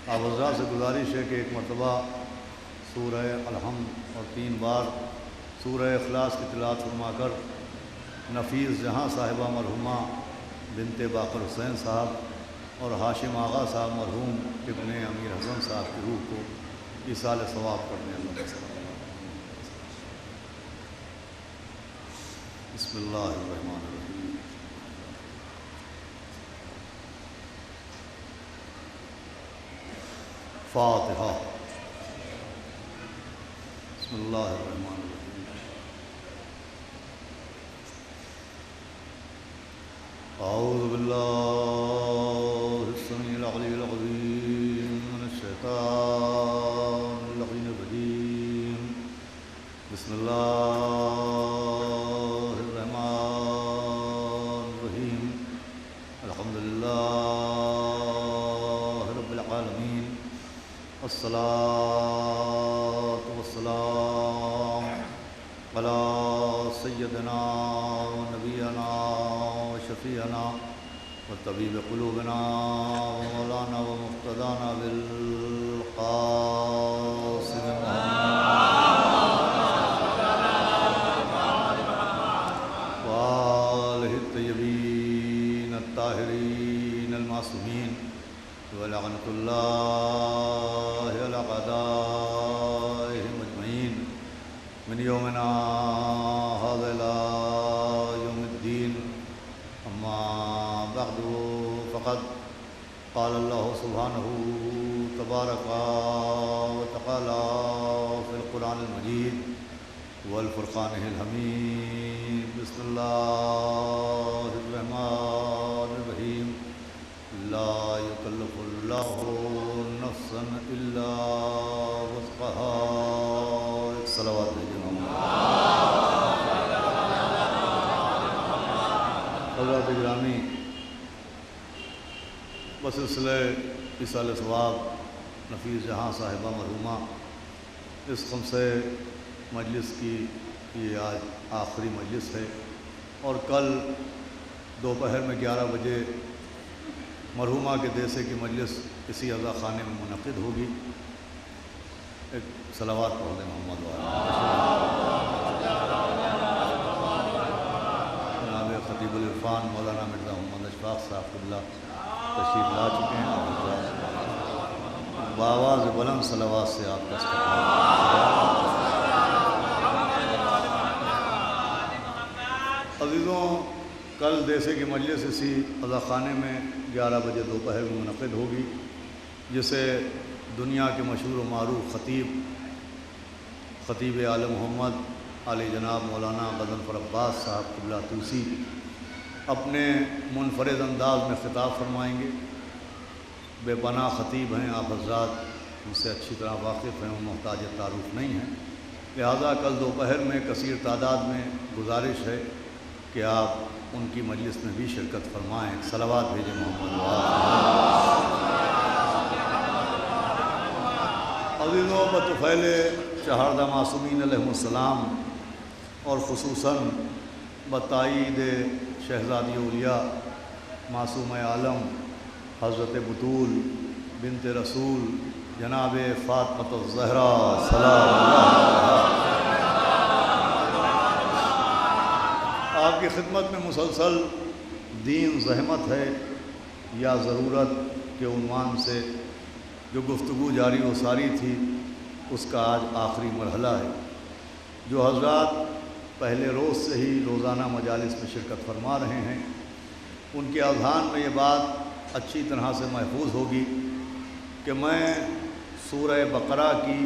آپ حضرات سے گزارش ہے کہ ایک مرتبہ سورہ الحمد اور 3 بار سورہ اخلاص کی تلاوت فرما کر نفیس جہاں صاحبہ مرحومہ بنت باقر حسین صاحب اور ہاشم آغا صاحب مرحوم ابن امیر حسن صاحب کی روح کو ایصال ثواب کرنے اللہ بسم اللہ الرحمن الرحیم۔ فاتحہ۔ بسم اللہ الرحمن الرحیم۔ اعوذ باللہ السمیع العلی العظیم من الشیطان اللعین الرجیم۔ بسم اللہ الرحمن الرحیم۔ الحمد للہ رب العالمین، والصلاة والسلام علی سیدنا و نبینا و شفیعنا و طبیب قلوبنا و مولانا و مقتدانا بالقاسم محمد و آلہ الطیبین الطاہرین المعصومین ولعنۃ اللہ علی اعدائہم اجمعین من یومنا ھذا الی یوم الدین۔ اما بعد فقد قال اللہ سبحانہ تبارک و تعالی فی القرآن المجید والفرقان الحمید۔ بسم اللہ الرحمن الرحیم۔ لا یکلف اللہ نفسا الا وسعها۔ صلوات بھیجو حضرات گرامی، بسلسلہ ایصال ثواب نفیس جہاں صاحبہ مرحومہ اس خمسہ مجلس کی یہ آج آخری مجلس ہے، اور کل دوپہر میں 11 بجے مرحومہ کے دیسے کی مجلس اسی عزا خانے میں منعقد ہوگی۔ ایک صلوات پڑھ دیں محمد والا۔ جناب خطیب العرفان مولانا مرزا محمد اشفاق صاحب قبلہ تشریف لا چکے ہیں، اور بآواز بلند صلوات سے آپ کا استقبال۔ عزیزوں، کل دیسے کی مجلس اسی عزا خانے میں 11 بجے دوپہر میں منعقد ہوگی، جسے دنیا کے مشہور و معروف خطیب عالم محمد علی جناب مولانا غضنفر عباس صاحب قبلہ توسی اپنے منفرد انداز میں خطاب فرمائیں گے۔ بے پناہ خطیب ہیں آپ حضرات، ان سے اچھی طرح واقف ہیں، وہ محتاج تعارف نہیں ہیں، لہذا کل دوپہر میں کثیر تعداد میں گزارش ہے کہ آپ ان کی مجلس میں بھی شرکت فرمائیں۔ صلوات بھیجیں محمد والا۔ عزیزوں، بطفیل چہاردہ معصومین علیہ السلام اور خصوصاً بتائید شہزادی اولیاء معصوم عالم حضرت بطول بنت رسول جناب فاطمۃ الزہرا سلام اللہ آپ کی خدمت میں مسلسل دین زحمت ہے یا ضرورت کے عنوان سے جو گفتگو جاری و ساری تھی، اس کا آج آخری مرحلہ ہے۔ جو حضرات پہلے روز سے ہی روزانہ مجالس میں شرکت فرما رہے ہیں، ان کے اذہان میں یہ بات اچھی طرح سے محفوظ ہوگی کہ میں سورہ بقرہ کی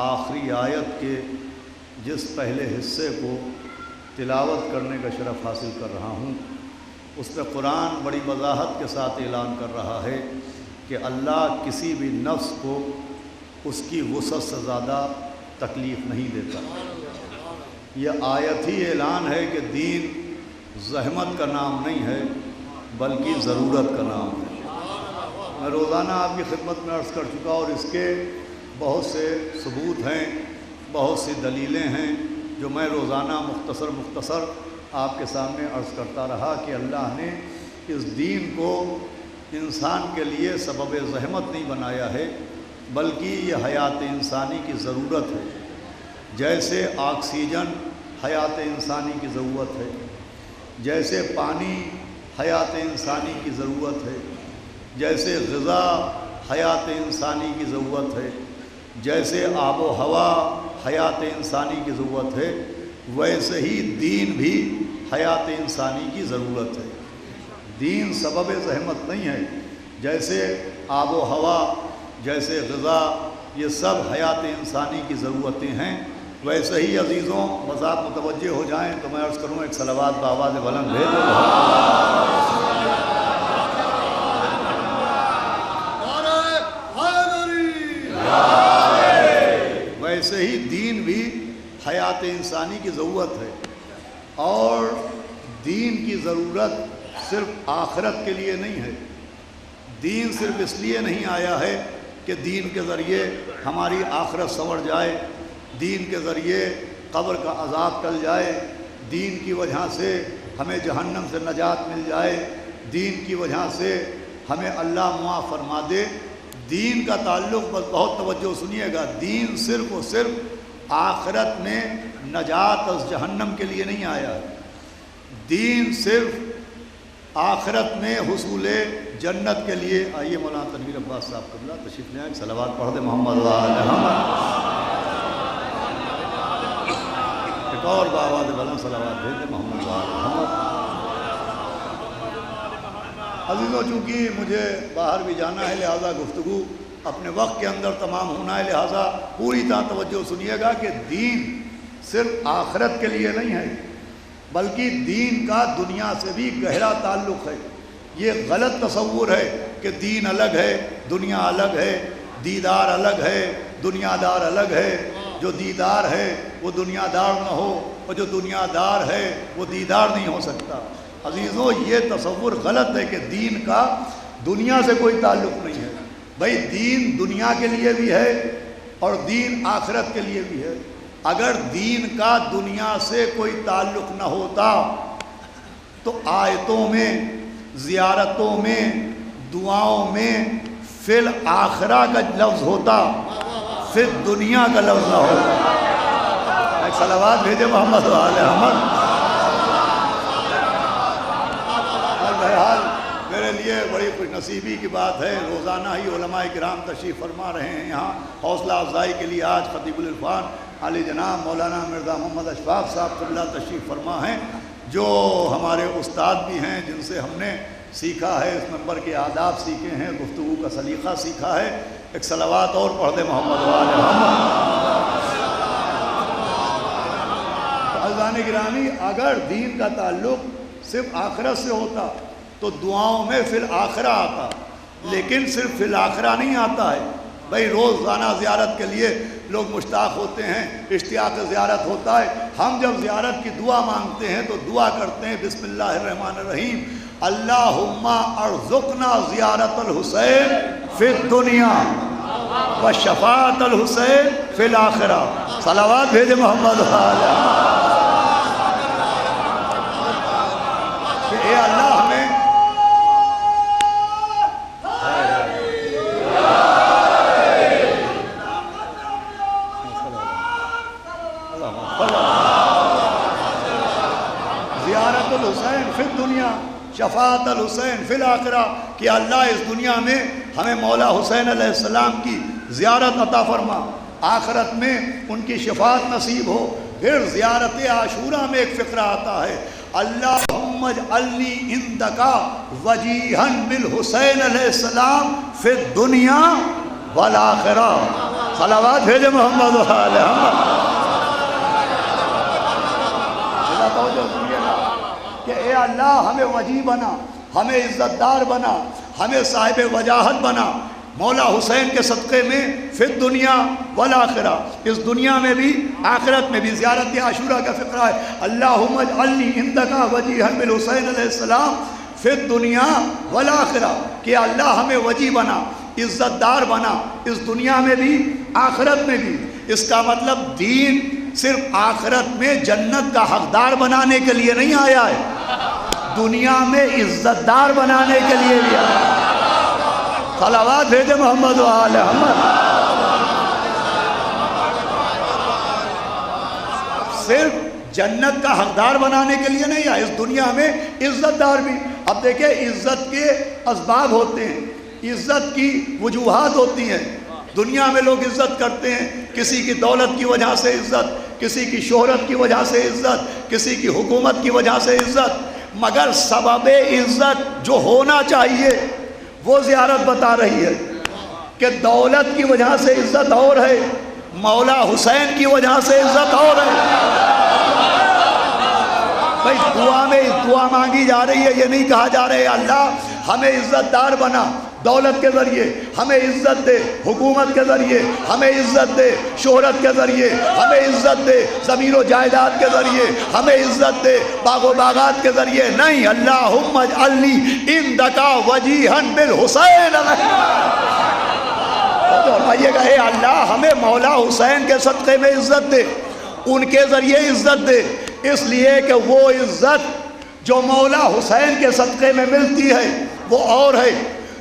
آخری آیت کے جس پہلے حصے کو تلاوت کرنے کا شرف حاصل کر رہا ہوں، اس میں قرآن بڑی وضاحت کے ساتھ اعلان کر رہا ہے کہ اللہ کسی بھی نفس کو اس کی وسعت سے زیادہ تکلیف نہیں دیتا۔ یہ آیت ہی اعلان ہے کہ دین زحمت کا نام نہیں ہے بلکہ ضرورت کا نام ہے۔ میں روزانہ آپ کی خدمت میں عرض کر چکا، اور اس کے بہت سے ثبوت ہیں، بہت سی دلیلیں ہیں جو میں روزانہ مختصر آپ کے سامنے عرض کرتا رہا کہ اللہ نے اس دین کو انسان کے لیے سبب زحمت نہیں بنایا ہے، بلکہ یہ حیات انسانی کی ضرورت ہے۔ جیسے آکسیجن حیات انسانی کی ضرورت ہے، جیسے پانی حیات انسانی کی ضرورت ہے، جیسے غذا حیات انسانی کی ضرورت ہے، جیسے آب و ہوا حیات انسانی کی ضرورت ہے، ویسے ہی دین بھی حیات انسانی کی ضرورت ہے۔ دین سبب زحمت نہیں ہے، جیسے آب و ہوا، جیسے غذا، یہ سب حیات انسانی کی ضرورتیں ہیں، ویسے ہی عزیزوں بذات متوجہ ہو جائیں تو میں عرض کروں ایک صلوات بآواز بلند بھیجو۔ ویسے ہی دین بھی حیات انسانی کی ضرورت ہے، اور دین کی ضرورت صرف آخرت کے لیے نہیں ہے۔ دین صرف اس لیے نہیں آیا ہے کہ دین کے ذریعے ہماری آخرت سنور جائے، دین کے ذریعے قبر کا عذاب ٹل جائے، دین کی وجہ سے ہمیں جہنم سے نجات مل جائے، دین کی وجہ سے ہمیں اللہ معاف فرما دے۔ دین کا تعلق بس بہت توجہ سنیے گا، دین صرف و صرف آخرت میں نجات از جہنم کے لیے نہیں آیا، دین صرف آخرت میں حصول جنت کے لیے۔ آئیے مولانا تنویر عباس صاحب قبلہ تشریف لے آئیں، صلوات پڑھ دیں محمد و آل محمد۔ ایک اور بآواز بلند صلوات بھیج دیں محمد و آل محمد۔ عزیزوں چونکہ مجھے باہر بھی جانا ہے، لہذا گفتگو اپنے وقت کے اندر تمام ہونا ہے، لہذا پوری طرح توجہ سنیے گا کہ دین صرف آخرت کے لیے نہیں ہے، بلکہ دین کا دنیا سے بھی گہرا تعلق ہے۔ یہ غلط تصور ہے کہ دین الگ ہے، دنیا الگ ہے، دیدار الگ ہے، دنیا دار الگ ہے۔ جو دیدار ہے وہ دنیا دار نہ ہو، اور جو دنیا دار ہے وہ دیدار نہیں ہو سکتا۔ عزیزوں یہ تصور غلط ہے کہ دین کا دنیا سے کوئی تعلق نہیں ہے۔ بھائی دین دنیا کے لیے بھی ہے اور دین آخرت کے لیے بھی ہے۔ اگر دین کا دنیا سے کوئی تعلق نہ ہوتا تو آیتوں میں، زیارتوں میں، دعاؤں میں فی الآخرہ کا لفظ ہوتا، پھر دنیا کا لفظ نہ ہوتا۔ ایک صلوات بھیجے محمد و آل محمد۔ بہرحال میرے لیے بڑی خوش نصیبی کی بات ہے، روزانہ ہی علماء کرام تشریف فرما رہے ہیں یہاں۔ حوصلہ افزائی کے لیے آج خطیب العرفان علی جناب مولانا مرزا محمد اشفاق صاحب قبلہ تشریف فرما ہیں، جو ہمارے استاد بھی ہیں، جن سے ہم نے سیکھا ہے، اس منبر کے آداب سیکھے ہیں، گفتگو کا سلیقہ سیکھا ہے۔ ایک صلوات اور پڑھ دیں محمد و آل محمد۔ عزیزان گرامی، اگر دین کا تعلق صرف آخرت سے ہوتا تو دعاؤں میں فی الآخرہ آتا، لیکن صرف فی الآخرہ نہیں آتا ہے۔ بھائی روزانہ زیارت کے لیے لوگ مشتاق ہوتے ہیں، اشتیاق زیارت ہوتا ہے۔ ہم جب زیارت کی دعا مانگتے ہیں تو دعا کرتے ہیں بسم اللہ الرحمن الرحیم، اللہم ارزقنا زیارت الحسین فی الدنیا و شفاعت الحسین فی الآخرہ۔ صلوات بھیجے محمد و آل محمد۔ کہ اے اللہ ہمیں زیارت الحسین فی الدنیا شفاعت الحسین فی الآخرہ، کہ اللہ اس دنیا میں ہمیں مولا حسین علیہ السلام کی زیارت عطا فرما، آخرت میں ان کی شفاعت نصیب ہو۔ پھر زیارت عاشورہ میں ایک فقرہ آتا ہے، اللہم اجعلنی عندک وجیہا بالحسین علیہ السلام فی الدنیا والآخرہ۔ صلوات بھیجے محمد و آل محمد۔ کہ اے اللہ ہمیں وجی بنا، ہمیں عزت دار بنا، ہمیں صاحب وجاہت بنا، مولا حسین کے صدقے میں فی الدنیا والآخرہ، اس دنیا میں بھی آخرت میں بھی۔ زیارت عاشورہ کا فقرہ ہے، اللہم اجعلنی عندک وجیہا بالحسین علیہ السلام فی الدنیا والآخرہ، کہ اللہ ہمیں وجی بنا، عزت دار بنا، اس دنیا میں بھی آخرت میں بھی۔ اس کا مطلب دین صرف آخرت میں جنت کا حقدار بنانے کے لیے نہیں آیا ہے، دنیا میں عزت دار بنانے کے لیے بھی آیا ہے۔ صلوات بھیجے محمد و آل محمد۔ صرف جنت کا حقدار بنانے کے لیے نہیں ہے، اس دنیا میں عزت دار بھی۔ اب دیکھیں عزت کے اسباب ہوتے ہیں، عزت کی وجوہات ہوتی ہیں۔ دنیا میں لوگ عزت کرتے ہیں، کسی کی دولت کی وجہ سے عزت، کسی کی شہرت کی وجہ سے عزت، کسی کی حکومت کی وجہ سے عزت، مگر سبب عزت جو ہونا چاہیے وہ زیارت بتا رہی ہے کہ دولت کی وجہ سے عزت اور ہے، مولا حسین کی وجہ سے عزت اور ہے۔ بھائی دعا مانگی جا رہی ہے، یہ نہیں کہا جا رہا ہے اللہ ہمیں عزت دار بنا، دولت کے ذریعے ہمیں عزت دے، حکومت کے ذریعے ہمیں عزت دے، شہرت کے ذریعے ہمیں عزت دے، زمین و جائیداد کے ذریعے ہمیں عزت دے، باغ و باغات کے ذریعے نہیں۔ اللہم اجعلنی عندک وجیہا بالحسین، تو فرمائیے گا اے اللہ ہمیں مولا حسین کے صدقے میں عزت دے، ان کے ذریعے عزت دے، اس لیے کہ وہ عزت جو مولا حسین کے صدقے میں ملتی ہے وہ اور ہے،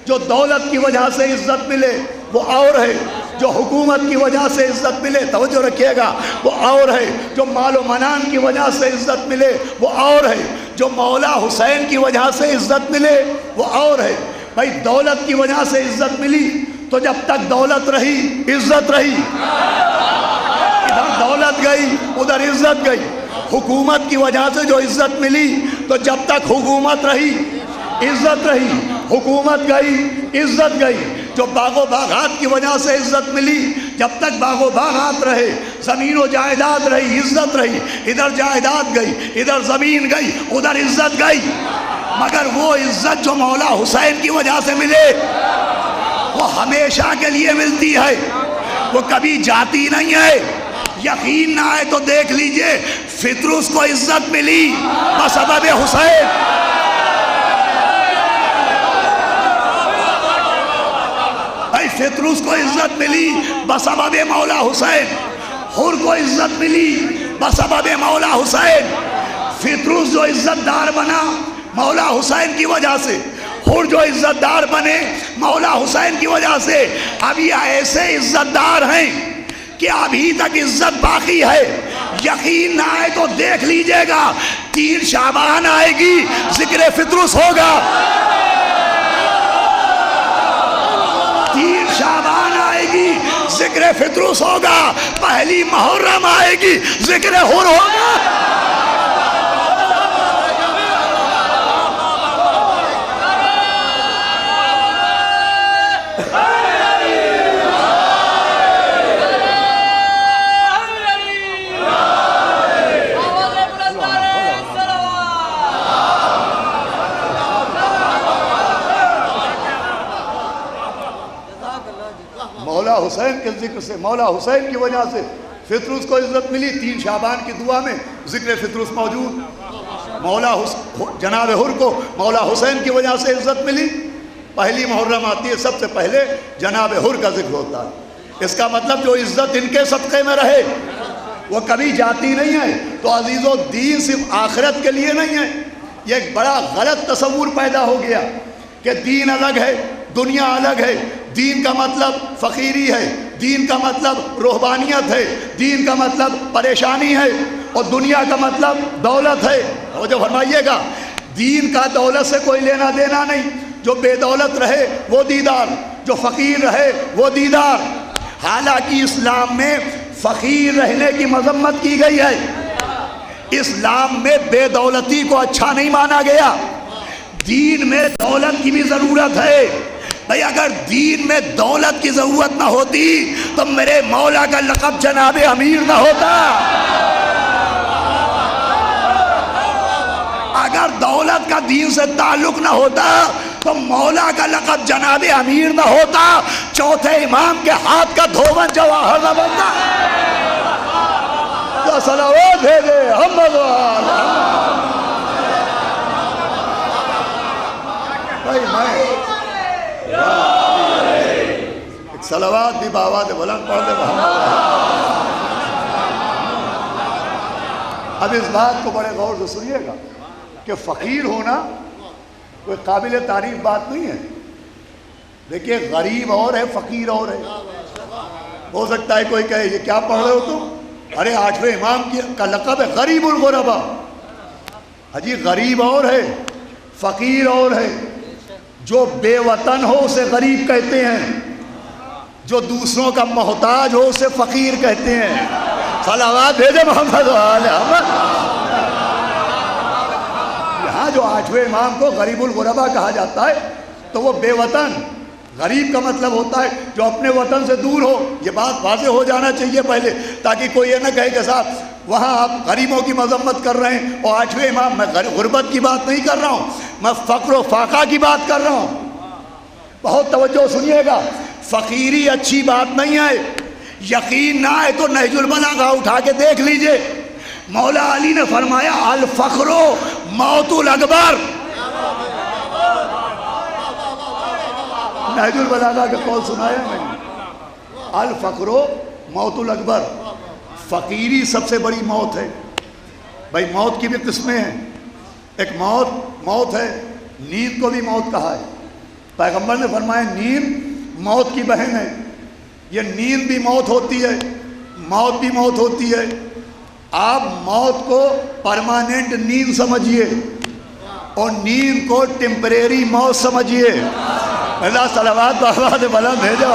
جو دولت کی وجہ سے عزت ملے وہ اور ہے، جو حکومت کی وجہ سے عزت ملے توجہ رکھیے گا وہ اور ہے، جو مال و منان کی وجہ سے عزت ملے وہ اور ہے، جو مولا حسین کی وجہ سے عزت ملے وہ اور ہے۔ بھائی دولت کی وجہ سے عزت ملی تو جب تک دولت رہی عزت رہی، ادھر دولت گئی ادھر عزت گئی۔ حکومت کی وجہ سے جو عزت ملی تو جب تک حکومت رہی عزت رہی، حکومت گئی عزت گئی۔ جو باغ و باغات کی وجہ سے عزت ملی جب تک باغ و باغات رہے، زمین و جائیداد رہی عزت رہی، ادھر جائیداد گئی ادھر زمین گئی ادھر عزت گئی، مگر وہ عزت جو مولا حسین کی وجہ سے ملے وہ ہمیشہ کے لیے ملتی ہے، وہ کبھی جاتی نہیں ہے۔ یقین نہ آئے تو دیکھ لیجئے فطرس کو عزت ملی بسبب حسین، فطرس کو عزت ملی بسبب مولا حسین، حر کو عزت ملی بسبب مولا حسین۔ فطرس جو عزت دار بنا مولا حسین کی وجہ سے، حر جو عزت دار بنے مولا حسین کی وجہ سے۔ اب یہ ایسے عزت دار ہیں کہ ابھی تک عزت باقی ہے، یقین نہ آئے تو دیکھ لیجئے گا 3 شعبان آئے گی ذکر فطرس ہوگا، 3 شعبان آئے گی ذکر فطرس ہوگا، پہلی محرم آئے گی ذکر حر ہوگا۔ مولا حسین کے ذکر سے، مولا حسین کی وجہ سے فطرس کو عزت ملی۔ 3 شعبان کی دعا میں ذکر فطرس موجود۔ مولا جناب حر کو مولا حسین کی وجہ سے عزت ملی، پہلی محرم آتی ہے سب سے پہلے جناب حر کا ذکر ہوتا ہے۔ اس کا مطلب جو عزت ان کے صدقے میں رہے وہ کبھی جاتی نہیں ہے۔ تو عزیزو دین صرف آخرت کے لیے نہیں ہے، یہ ایک بڑا غلط تصور پیدا ہو گیا کہ دین الگ ہے دنیا الگ ہے، دین کا مطلب فقیری ہے، دین کا مطلب روحانیت ہے، دین کا مطلب پریشانی ہے، اور دنیا کا مطلب دولت ہے۔ اور جو فرمائیے گا دین کا دولت سے کوئی لینا دینا نہیں، جو بے دولت رہے وہ دیدار، جو فقیر رہے وہ دیدار۔ حالانکہ اسلام میں فقیر رہنے کی مذمت کی گئی ہے، اسلام میں بے دولتی کو اچھا نہیں مانا گیا۔ دین میں دولت کی بھی ضرورت ہے۔ بھئی اگر دین میں دولت کی ضرورت نہ ہوتی تو میرے مولا کا لقب جناب امیر نہ ہوتا، اگر دولت کا دین سے تعلق نہ ہوتا تو مولا کا لقب جناب امیر نہ ہوتا، چوتھے امام کے ہاتھ کا دھون جواہر نہ بنتا۔ تو صلوات بھیجے محمد بھائی میں ایک صلوات بھی بآواز بلند پڑھ دے محمد۔ اب اس بات کو بڑے غور سے سنیے گا کہ فقیر ہونا کوئی قابل تعریف بات نہیں ہے۔ دیکھیے غریب اور ہے، فقیر اور ہے. ہو سکتا ہے کوئی کہے یہ کیا پڑھ رہے ہو تم؟ ارے 8ویں امام کا لقب ہے غریب الغربا. حجی غریب اور ہے، فقیر اور ہے. جو بے وطن ہو اسے غریب کہتے ہیں، جو دوسروں کا محتاج ہو اسے فقیر کہتے ہیں. صلوات بھیجے محمد و آل محمد. یہاں جو 8ویں امام کو غریب الغربا کہا جاتا ہے تو وہ بے وطن. غریب کا مطلب ہوتا ہے جو اپنے وطن سے دور ہو. یہ بات واضح ہو جانا چاہیے پہلے، تاکہ کوئی یہ نہ کہے کہ صاحب وہاں آپ غریبوں کی مذمت کر رہے ہیں اور 8ویں امام. میں غربت کی بات نہیں کر رہا ہوں، میں فقر و فاقہ کی بات کر رہا ہوں. بہت توجہ سنیے گا. فقیری اچھی بات نہیں ہے. یقین نہ آئے تو نہج البلاغہ اٹھا کے دیکھ لیجئے. مولا علی نے فرمایا الفقر موت الاکبر. نہج البلاغہ کا قول سنایا میں نے. الفقر موت الاکبر. فقیری سب سے بڑی موت ہے. بھائی موت کی بھی قسمیں ہیں. ایک موت ہے، نیند کو بھی موت کہا ہے. پیغمبر نے فرمایا نیند موت کی بہن ہے. یہ نیند بھی موت ہوتی ہے، موت بھی موت ہوتی ہے. آپ موت کو پرماننٹ نیند سمجھیے اور نیند کو ٹیمپریری موت سمجھیے. اللہ صلوات بہت بلند بھیجو.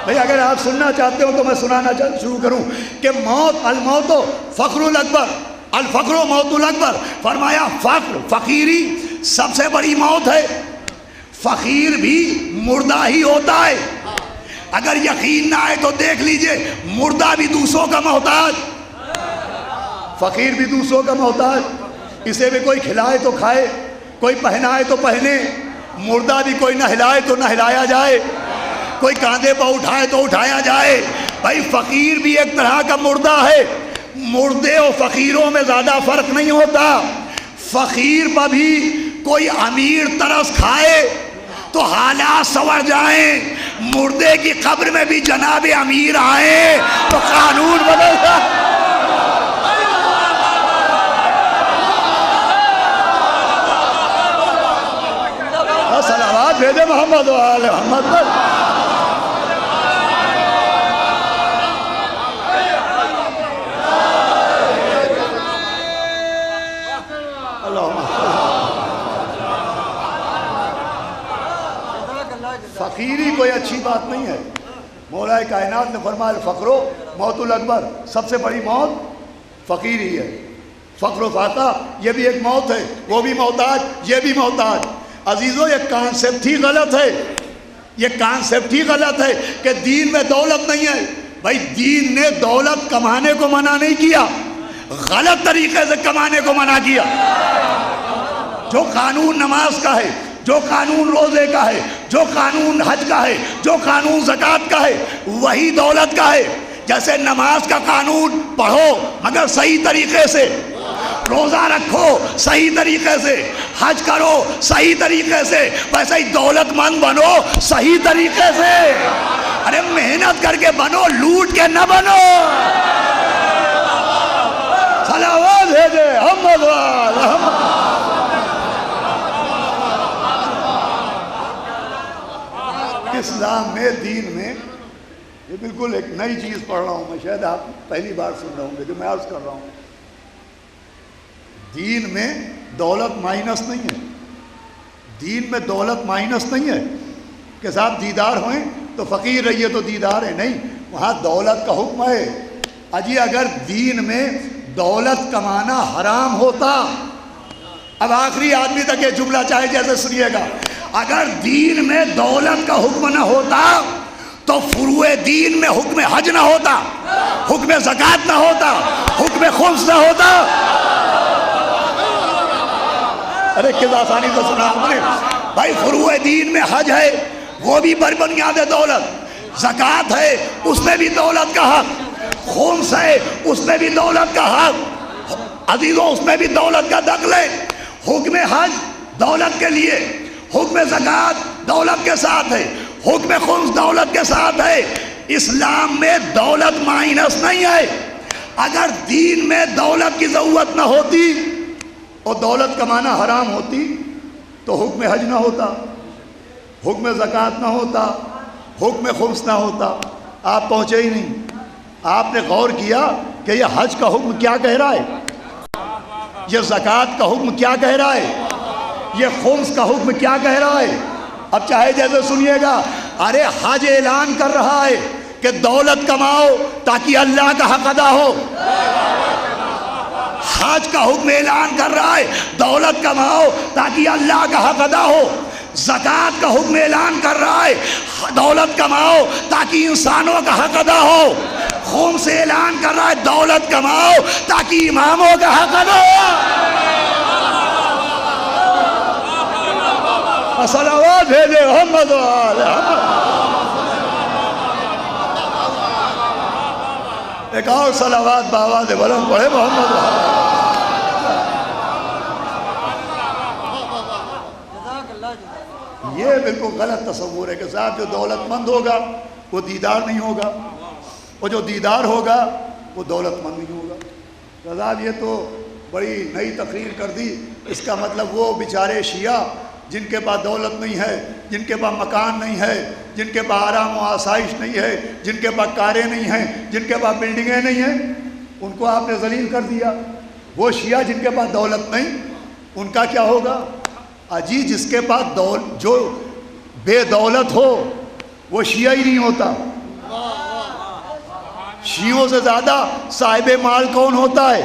بھئی اگر آپ سننا چاہتے ہو تو میں سنانا شروع کروں کہ موت الموت فقر الاکبر، الفقر موت الاکبر. فرمایا فقر فقیری سب سے بڑی موت ہے. فقیر بھی مردہ ہی ہوتا ہے. اگر یقین نہ آئے تو دیکھ لیجئے مردہ بھی دوسروں کا محتاج، فقیر بھی دوسروں کا محتاج. اسے بھی کوئی کھلائے تو کھائے، کوئی پہنائے تو پہنے. مردہ بھی کوئی نہ ہلائے تو نہ ہلایا جائے، کوئی کاندھے پر اٹھائے تو اٹھایا جائے. بھائی فقیر بھی ایک طرح کا مردہ ہے. مردے اور فقیروں میں زیادہ فرق نہیں ہوتا. فقیر پر بھی کوئی امیر ترس کھائے تو حالات سنور جائیں. مردے کی قبر میں بھی جناب امیر آئے تو قانون بدل جائے. صلوات بھیجے محمد و آل محمد. فقیری کوئی اچھی بات نہیں ہے. مولا کائنات نے فرمایا الفقر موت الاکبر. سب سے بڑی موت فقیری ہے. فقر و فاقہ یہ بھی ایک موت ہے. وہ بھی محتاج، یہ بھی محتاج. عزیزو یہ کانسیپٹ ہی غلط ہے. یہ کانسیپٹ ہی غلط ہے کہ دین میں دولت نہیں ہے. بھائی دین نے دولت کمانے کو منع نہیں کیا، غلط طریقے سے کمانے کو منع کیا. جو قانون نماز کا ہے، جو قانون روزے کا ہے، جو قانون حج کا ہے، جو قانون زکوٰۃ کا ہے، وہی دولت کا ہے. جیسے نماز کا قانون پڑھو مگر صحیح طریقے سے، روزہ رکھو صحیح طریقے سے، حج کرو صحیح طریقے سے، ویسے ہی دولت مند بنو صحیح طریقے سے. ارے محنت کر کے بنو، لوٹ کے نہ بنو. صلوات بھیجے محمد و آل محمد. اسلام میں، دین میں، یہ بالکل ایک نئی چیز پڑھ رہا ہوں میں، شاید آپ پہلی بار سن رہے ہوں گے جو میں عرض کر رہا ہوں. دین میں دولت مائنس نہیں ہے. دین میں دولت مائنس نہیں ہے کہ صاحب دیدار ہوئیں تو فقیر رہیے تو دیدار ہے. نہیں، وہاں دولت کا حکم ہے. اجی اگر دین میں دولت کمانا حرام ہوتا، اب آخری آدمی تک یہ جملہ چاہے جیسے سنیے گا، اگر دین میں دولت کا حکم نہ ہوتا تو فروع دین میں حکم حج نہ ہوتا، حکم زکوٰۃ نہ ہوتا، حکم خمس نہ ہوتا. ارے کس آسانی سے سنا آپ نے. بھائی فروع دین میں حج ہے، وہ بھی بنیاد دولت. زکوٰۃ ہے، اس میں بھی دولت کا حق. خمس ہے، اس میں بھی دولت کا حق. عزیزوں اس میں بھی دولت کا دخل ہے. حکم حج دولت کے لیے، حکم زکوٰۃ دولت کے ساتھ ہے، حکم خمس دولت کے ساتھ ہے. اسلام میں دولت مائنس نہیں ہے. اگر دین میں دولت کی ضرورت نہ ہوتی اور دولت کمانا حرام ہوتی تو حکم حج نہ ہوتا، حکم زکوٰۃ نہ ہوتا، حکم خمس نہ ہوتا۔ آپ پہنچے ہی نہیں۔ آپ نے غور کیا کہ یہ حج کا حکم کیا کہہ رہا ہے، یہ زکوٰۃ کا حکم کیا کہہ رہا ہے، یہ خمس کا حکم کیا کہہ رہا ہے؟ اب چاہے جیسے سنیے گا، ارے حج اعلان کر رہا ہے کہ دولت کماؤ تاکہ اللہ کا حق ادا ہو۔ حج کا حکم اعلان کر رہا ہے دولت کماؤ تاکہ اللہ کا حق ادا ہو۔ زکوٰۃ کا حکم اعلان کر رہا ہے دولت کماؤ تاکہ انسانوں کا حق ادا ہو۔ خمس اعلان کر رہا ہے دولت کماؤ تاکہ اماموں کا حق ادا ہو۔ صلوات بھیجے محمد و آل محمد۔ ایک اور صلوات بآواز بلند پڑھے محمد و آل۔ یہ بالکل غلط تصور ہے کہ صاحب جو دولت مند ہوگا وہ دیدار نہیں ہوگا، اور جو دیدار ہوگا وہ دولت مند نہیں ہوگا۔ صاحب یہ تو بڑی نئی تقریر کر دی۔ اس کا مطلب وہ بیچارے شیعہ جن کے پاس دولت نہیں ہے، جن کے پاس مکان نہیں ہے، جن کے پاس آرام و آسائش نہیں ہے، جن کے پاس کاریں نہیں ہیں، جن کے پاس بلڈنگیں نہیں ہیں، ان کو آپ نے ذلیل کر دیا۔ وہ شیعہ جن کے پاس دولت نہیں، ان کا کیا ہوگا؟ اجی جس کے پاس جو بے دولت ہو وہ شیعہ ہی نہیں ہوتا۔ شیعوں سے زیادہ صاحب مال کون ہوتا ہے؟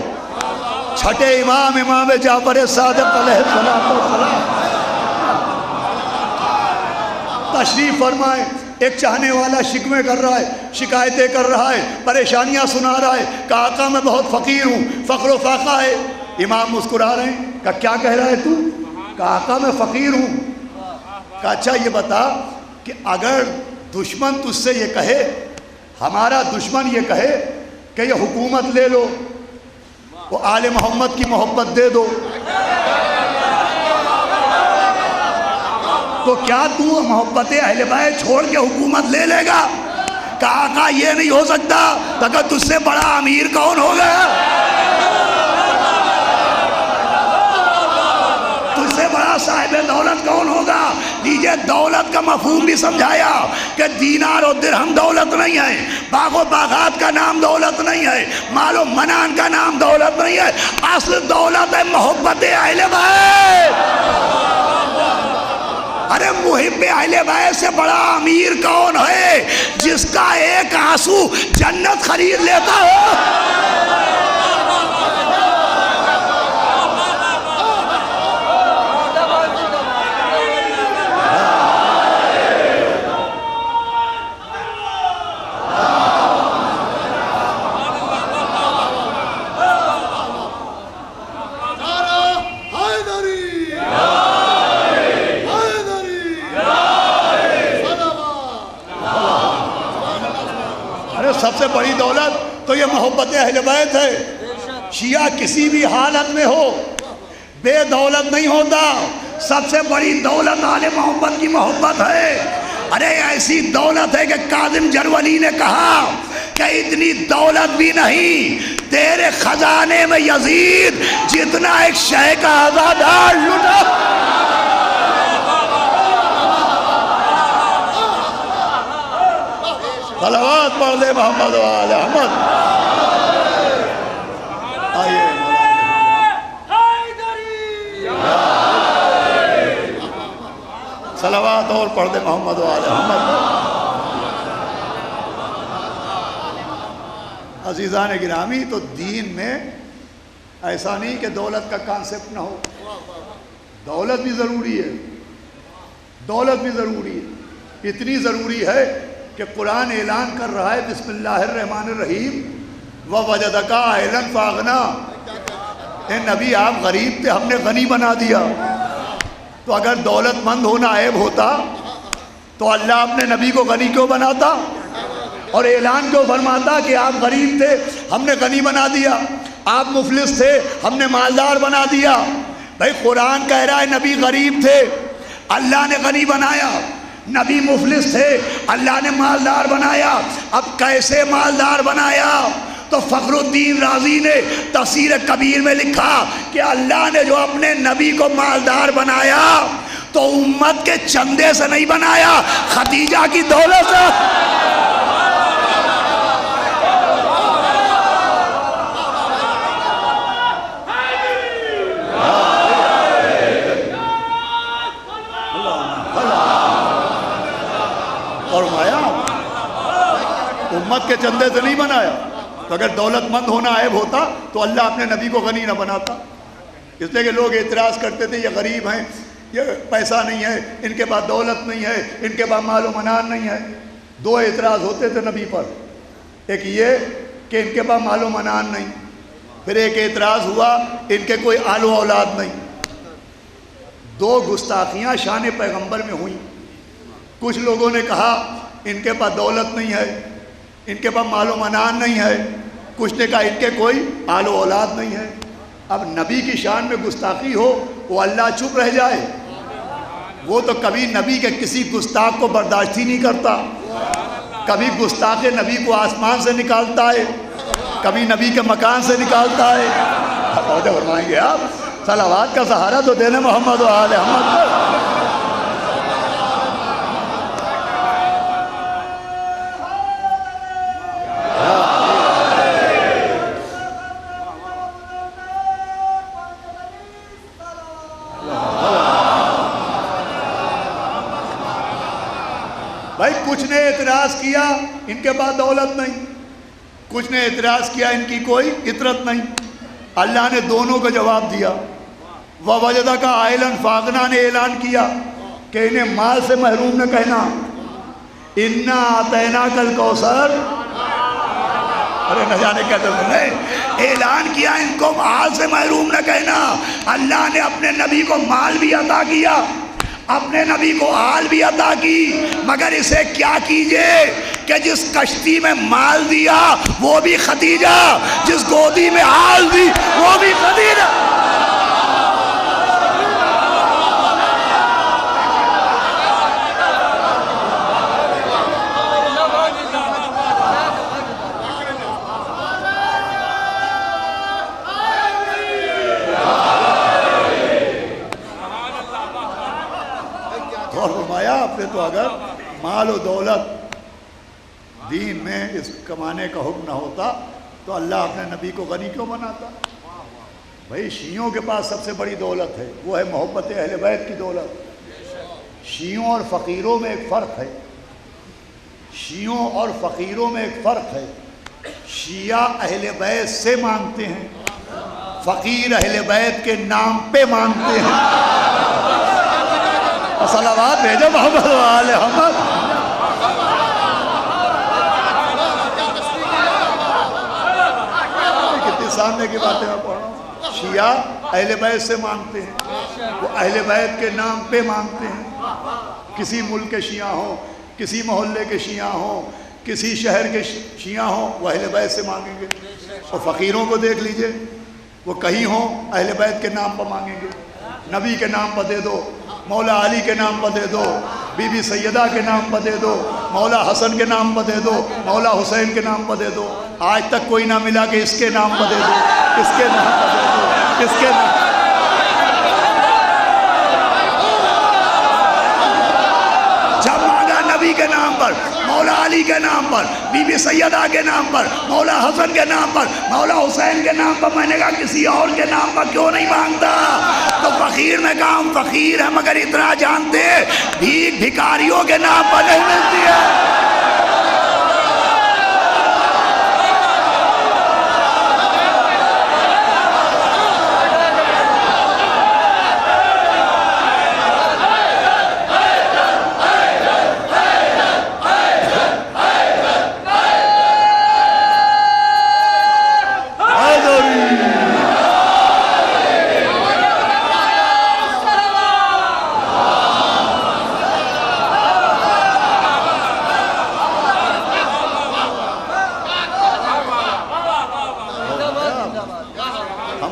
چھٹے امام امام جعفر صادق علیہ السلام۔ تشریف فرمائے، ایک چاہنے والا شکوے کر رہا ہے، شکایتیں کر رہا ہے، پریشانیاں سنا رہا ہے کہ آقا میں بہت فقیر ہوں، فقر و فاقہ ہے۔ امام مسکرا رہے ہیں کہ کیا کہہ رہا ہے تو؟ کہ آقا میں فقیر ہوں۔ کہ اچھا یہ بتا کہ اگر دشمن تجھ سے یہ کہے، ہمارا دشمن یہ کہے کہ یہ حکومت لے لو، وہ آل محمد کی محبت دے دو، تو کیا تو محبت اہل بیت چھوڑ کے حکومت لے لے گا؟ کہ آقا یہ نہیں ہو سکتا، اگر تجھ سے بڑا امیر کون ہوگا؟ تجھ سے بڑا صاحب دولت کون ہوگا؟ دیجئے دولت کا مفہوم بھی سمجھایا کہ دینار و درہم دولت نہیں ہے، باغ و باغات کا نام دولت نہیں ہے، مال و منان کا نام دولت نہیں ہے، اصل دولت ہے محبت اہل بیت۔ ارے محب اہل بیت سے بڑا امیر کون ہے جس کا ایک آنسو جنت خرید لیتا ہو؟ سب سے بڑی دولت تو یہ محبت اہل بیت ہے۔ شیعہ کسی بھی حالت میں ہو بے دولت نہیں ہوتا۔ سب سے بڑی دولت آل محمد کی محبت ہے۔ ارے ایسی دولت ہے کہ کاظم جرولی نے کہا کہ اتنی دولت بھی نہیں تیرے خزانے میں یزید جتنا ایک شے کا آزادار لٹا۔ صلوات پڑھ دے محمد و آل محمد۔ آئیے صلوات اور پڑھ دے محمد و آل محمد۔ عزیزان گرامی، تو دین میں ایسا نہیں کہ دولت کا کانسیپٹ نہ ہو، دولت بھی ضروری ہے، دولت بھی ضروری ہے، اتنی ضروری ہے کہ قرآن اعلان کر رہا ہے بسم اللہ الرحمن الرحیم وَوَجَدَكَ عَائِلًا فَأَغْنَىٰ۔ اے نبی آپ غریب تھے، ہم نے غنی بنا دیا۔ تو اگر دولت مند ہونا عیب ہوتا تو اللہ اپنے نبی کو غنی کیوں بناتا اور اعلان کیوں فرماتا کہ آپ غریب تھے ہم نے غنی بنا دیا، آپ مفلس تھے ہم نے مالدار بنا دیا؟ بھائی قرآن کہہ رہا ہے نبی غریب تھے اللہ نے غنی بنایا، نبی مفلس تھے اللہ نے مالدار بنایا۔ اب کیسے مالدار بنایا؟ تو فخر الدین رازی نے تفسیر کبیر میں لکھا کہ اللہ نے جو اپنے نبی کو مالدار بنایا تو امت کے چندے سے نہیں بنایا، خدیجہ کی دولت سے۔ اور امت کے چندے سے نہیں بنایا۔ تو اگر دولت مند ہونا عیب ہوتا تو اللہ اپنے نبی کو غنی نہ بناتا۔ اس لیے کہ لوگ اعتراض کرتے تھے یہ غریب ہیں، یہ پیسہ نہیں ہے، ان کے پاس دولت نہیں ہے، ان کے پاس مال و منان نہیں ہے۔ دو اعتراض ہوتے تھے نبی پر، ایک یہ کہ ان کے پاس مال و منان نہیں، پھر ایک اعتراض ہوا ان کے کوئی آل و اولاد نہیں۔ دو گستاخیاں شان پیغمبر میں ہوئیں۔ کچھ لوگوں نے کہا ان کے پاس دولت نہیں ہے، ان کے پاس مال و منان نہیں ہے، کچھ نے کہا ان کے کوئی آل و اولاد نہیں ہے۔ اب نبی کی شان میں گستاخی ہو وہ اللہ چپ رہ جائے؟ وہ تو کبھی نبی کے کسی گستاخ کو برداشت ہی نہیں کرتا۔ کبھی گستاخ نبی کو آسمان سے نکالتا ہے، کبھی نبی کے مکان سے نکالتا ہے۔ توجہ فرمائیں گے آپ؟ صلوات کا سہارا تو دینے محمد و آل محمد پر۔ بھائی کچھ نے اعتراض کیا ان کے پاس دولت نہیں، کچھ نے اعتراض کیا ان کی کوئی عطرت نہیں۔ اللہ نے دونوں کو جواب دیا۔ وَوَجَدَكَ عَائِلًا فَأَغْنَىٰ نے اعلان کیا کہ انہیں مال سے محروم نہ کہنا۔ اِنَّا أَعْطَيْنَاكَ الْكَوْثَرَ، ارے نہ جانے کہتے ہیں، اعلان کیا ان کو مال سے محروم نہ کہنا۔ اللہ نے اپنے نبی کو مال بھی عطا کیا، اپنے نبی کو آل بھی عطا کی، مگر اسے کیا کیجئے کہ جس کشتی میں مال دیا وہ بھی خدیجہ، جس گودی میں آل دی وہ بھی خدیجہ۔ اور فرمایا آپ نے تو اگر مال و دولت دین میں اس کمانے کا حکم نہ ہوتا تو اللہ اپنے نبی کو غنی کیوں بناتا؟ بھائی شیعوں کے پاس سب سے بڑی دولت ہے، وہ ہے محبت اہل بیت کی دولت۔ شیعوں اور فقیروں میں ایک فرق ہے، شیعوں اور فقیروں میں ایک فرق ہے۔ شیعہ اہل بیت سے مانگتے ہیں، فقیر اہل بیت کے نام پہ مانگتے ہیں۔ صلوات بھیجو محمد و آل محمد۔ کتنی سامنے کی باتیں میں پڑھ رہا ہوں۔ شیعہ اہل بیت سے مانگتے ہیں، وہ اہل بیت کے نام پہ مانگتے ہیں۔ کسی ملک کے شیعہ ہوں، کسی محلے کے شیعہ ہوں، کسی شہر کے شیعہ ہوں، وہ اہل بیت سے مانگیں گے۔ اور فقیروں کو دیکھ لیجئے، وہ کہیں ہوں اہل بیت کے نام پر مانگیں گے۔ نبی کے نام پر دے دو، مولا علی کے نام پر دے دو، بی بی سیدہ کے نام پر دے دو، مولا حسن کے نام پر دے دو، مولا حسین کے نام پر دے دو۔ آج تک کوئی نہ ملا کہ اس کے نام پر دے دو، اس کے نام پر دے دو، اس کے نام۔ جب مانگا نبی کے نام پر، مولا علی کے نام پر، بی بی سیدہ کے نام پر، مولا حسن کے نام پر، مولا حسین کے نام پر، میں نے کہا کسی اور کے نام پر کیوں نہیں مانگتا؟ تو فقیر نے کہا ہم فقیر ہیں مگر اتنا جانتے ہیں بھیک بھکاریوں کے نام پر نہیں ملتی ہے۔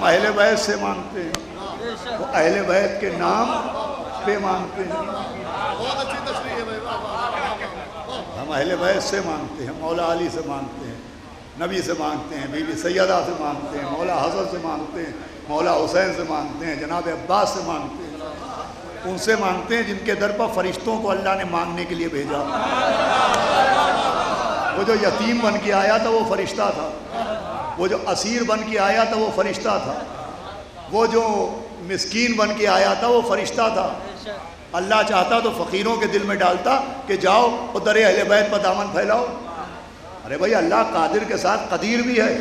اہل بیت سے مانگتے ہیں، وہ اہل بیت کے نام پہ مانگتے ہیں۔ ہم اہل بیت سے مانگتے ہیں، مولا علی سے مانگتے ہیں، نبی سے مانگتے ہیں، بی بی سیدہ سے مانگتے ہیں، مولا حسن سے مانگتے ہیں، مولا حسین سے مانگتے ہیں، جناب عباس سے مانگتے ہیں۔ ان سے مانگتے ہیں جن کے در پر فرشتوں کو اللہ نے مانگنے کے لیے بھیجا۔ وہ جو یتیم بن کے آیا تھا وہ فرشتہ تھا، وہ جو اسیر بن کے آیا تھا وہ فرشتہ تھا، وہ جو مسکین بن کے آیا تھا وہ فرشتہ تھا۔ اللہ چاہتا تو فقیروں کے دل میں ڈالتا کہ جاؤ اور در اہل بیت پر دامن پھیلاؤ۔ ارے بھائی اللہ قادر کے ساتھ قدیر بھی ہے،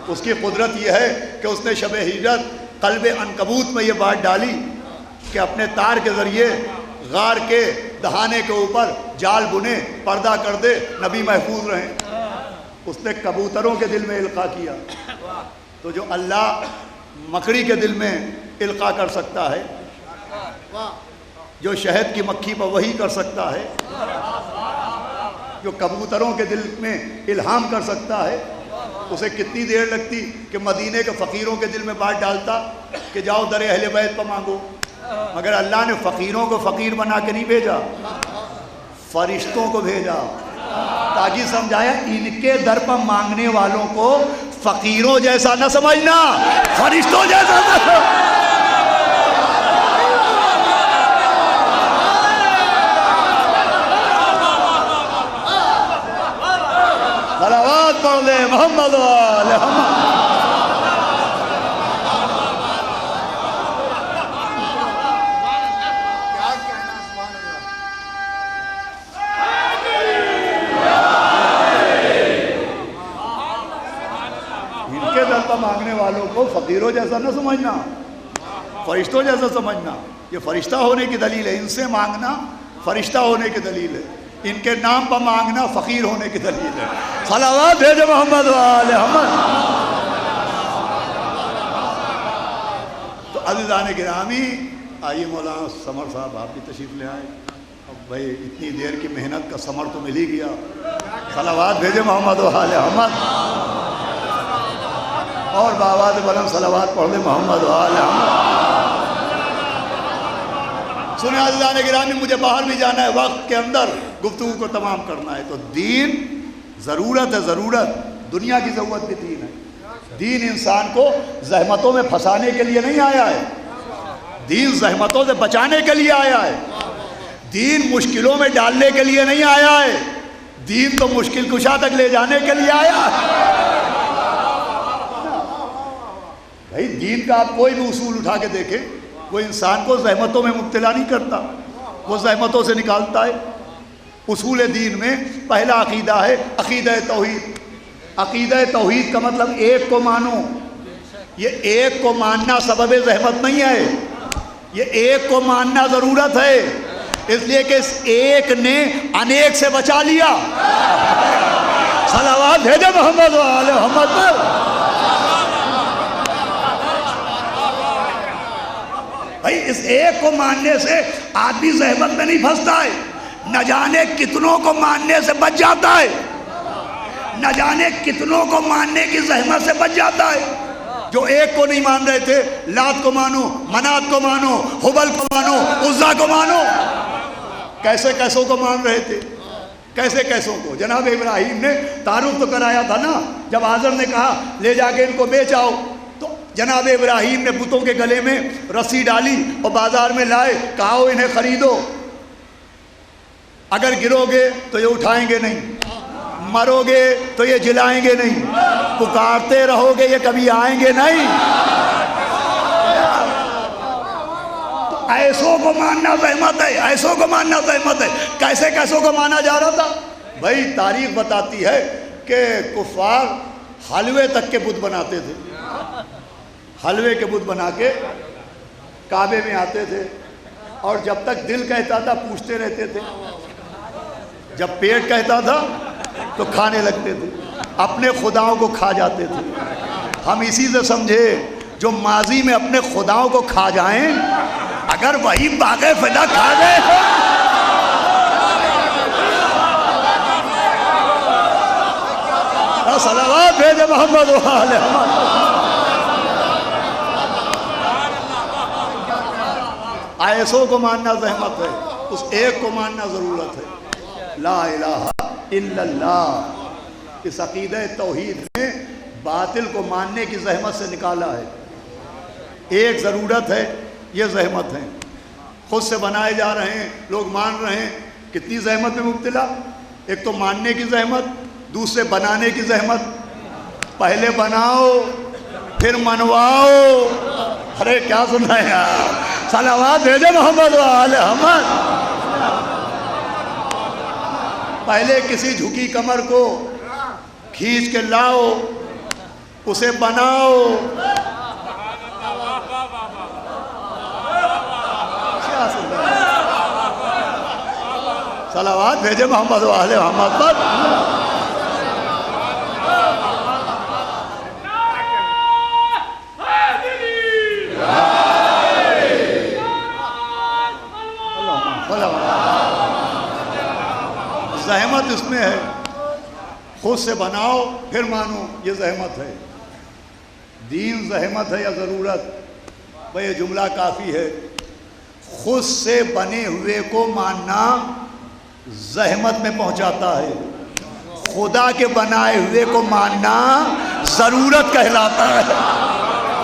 اس کی قدرت یہ ہے کہ اس نے شب ہجرت قلب عنکبوت میں یہ بات ڈالی کہ اپنے تار کے ذریعے غار کے دہانے کے اوپر جال بنے، پردہ کر دے، نبی محفوظ رہیں۔ اس نے کبوتروں کے دل میں القاء کیا۔ تو جو اللہ مکڑی کے دل میں القاء کر سکتا ہے، جو شہد کی مکھی پر وحی کر سکتا ہے، جو کبوتروں کے دل میں الہام کر سکتا ہے، اسے کتنی دیر لگتی کہ مدینے کے فقیروں کے دل میں بات ڈالتا کہ جاؤ در اہل بیت پر مانگو۔ مگر اللہ نے فقیروں کو فقیر بنا کے نہیں بھیجا، فرشتوں کو بھیجا، تاکہ سمجھایا ان کے در پر مانگنے والوں کو فقیروں جیسا نہ سمجھنا، فرشتوں جیسا نہ سمجھنا۔ صلوات پڑھ لے محمد وآل محمد۔ ان کے در پر مانگنے والوں کو فقیروں جیسا نہ سمجھنا، فرشتوں جیسا سمجھنا۔ یہ فرشتہ ہونے کی دلیل ہے، ان سے مانگنا فرشتہ ہونے کی دلیل ہے، ان کے نام پر مانگنا فقیر ہونے کی دلیل ہے۔ صلوات بھیجے محمد وآل محمد۔ تو عزیزان گرامی، آئیے مولانا سمر صاحب آپ بھی تشریف لے آئے۔ اب بھائی اتنی دیر کی محنت کا ثمر تو مل ہی گیا۔ صلوات بھیجے محمد وآل محمد، اور بآواز بلند صلوات پڑھ لے محمد وآل محمد۔ سنیں عزیزان گرامی، مجھے باہر بھی جانا ہے، وقت کے اندر گفتگو کو تمام کرنا ہے۔ تو دین ضرورت ہے، ضرورت، دنیا کی ضرورت بھی دین ہے۔ دین انسان کو زحمتوں میں پھنسانے کے لیے نہیں آیا ہے، دین زحمتوں سے بچانے کے لیے آیا ہے، دین مشکلوں میں ڈالنے کے لیے نہیں آیا ہے، دین تو مشکل کشا تک لے جانے کے لیے آیا ہے۔ بھائی دین کا آپ کوئی بھی اصول اٹھا کے دیکھیں، وہ انسان کو زحمتوں میں مبتلا نہیں کرتا، وہ زحمتوں سے نکالتا ہے۔ اصول دین میں پہلا عقیدہ ہے عقیدہ توحید۔ عقیدہ توحید کا مطلب ایک کو مانو۔ یہ ایک کو ماننا سبب زحمت نہیں ہے، یہ ایک کو ماننا ضرورت ہے، اس لیے کہ اس ایک نے انیک سے بچا لیا۔ صلوات بھیجے محمد وآل محمد پر۔ بھائی اس ایک کو ماننے سے آدمی زحمت میں نہیں پھنستا ہے، نہ جانے کتنوں کو ماننے سے بچ جاتا ہے، نہ جانے کتنوں کو ماننے کی زحمت سے بچ جاتا ہے۔ جو ایک کو نہیں مان رہے تھے، لات کو مانو، منات کو مانو، حبل کو مانو، عزا کو مانو، کیسے کیسوں کو مان رہے تھے، کیسے کیسوں کو۔ جناب ابراہیم نے تعارف تو کرایا تھا نا، جب آزر نے کہا لے جا کے ان کو بیچ آؤ، تو جناب ابراہیم نے بتوں کے گلے میں رسی ڈالی اور بازار میں لائے، کہا انہیں خریدو، اگر گرو گے تو یہ اٹھائیں گے نہیں، مرو گے تو یہ جلائیں گے نہیں، پکارتے رہو گے یہ کبھی آئیں گے نہیں۔ تو ایسوں کو ماننا زحمت ہے، ایسوں کو ماننا زحمت ہے۔ کیسے کیسوں کو مانا جا رہا تھا؟ بھائی تاریخ بتاتی ہے کہ کفار حلوے تک کے بت بناتے تھے، حلوے کے بت بنا کے کعبے میں آتے تھے، اور جب تک دل کہتا تھا پوچھتے رہتے تھے، جب پیٹ کہتا تھا تو کھانے لگتے تھے، اپنے خداؤں کو کھا جاتے تھے۔ ہم اسی سے سمجھے جو ماضی میں اپنے خداؤں کو کھا جائیں، اگر وہی باغ فدا کھا گئے، صلوات بھیجے محمد وآل محمد۔ ایسوں کو ماننا زحمت ہے، اس ایک کو ماننا ضرورت ہے۔ لا الہ الا اللہ، اس عقیدہ توحید نے باطل کو ماننے کی زحمت سے نکالا ہے۔ ایک ضرورت ہے، یہ زحمت ہے۔ خود سے بنائے جا رہے ہیں، لوگ مان رہے ہیں، کتنی زحمت میں مبتلا. ایک تو ماننے کی زحمت، دوسرے بنانے کی زحمت. پہلے بناؤ پھر منواؤ. ارے کیا سن رہے ہیں آپ؟ صلوات بھیجے محمد و آل محمد. پہلے کسی جھکی کمر کو کھینچ کے لاؤ، اسے بناؤ. صلوات بھیجے محمد و آل محمد پر. زحمت اس میں ہے، خود سے بناؤ پھر مانو، یہ زحمت ہے. دین زحمت ہے یا ضرورت؟ بھئی یہ جملہ کافی ہے. خود سے بنے ہوئے کو ماننا زحمت میں پہنچاتا ہے، خدا کے بنائے ہوئے کو ماننا ضرورت کہلاتا ہے.